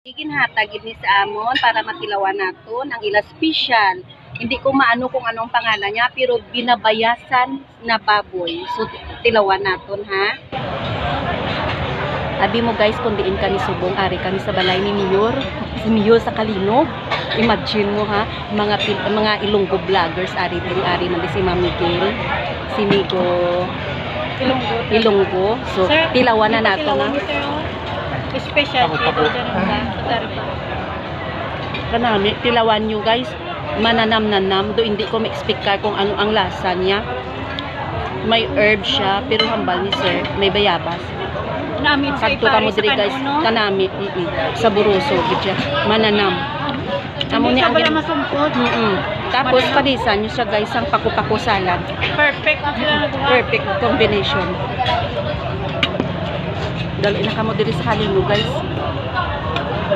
Iginhatag ni sa amon para matilawan nato ng ila special. Hindi ko maano kung anong pangalan niya pero binabayasan na baboy. So tilawan naton ha. Abi mo guys kung diin kami subong ari kami sa balay ni Mayor. Si Mayor sa Kalinog. Imagine mo ha, mga Ilonggo vloggers ari man si Ma'am Miguel, si Migo Ilonggo. So Sir, tilawan na nato na. Special dito dyan ba? Kanami, tilawan nyo guys, mananam-nanam, do hindi ko ma-expect kung ano ang lasa niya. May herb siya, pero hambal ni sir, may bayabas. Namin sa Kadto kamo diri guys, kanami, sa buroso, gidya, mananam. Amo ni ang masumpod. Tapos panisan nyo siya guys, ang paku-paku salad. Perfect. Perfect combination. Dalo na kamo diri sa Halino guys.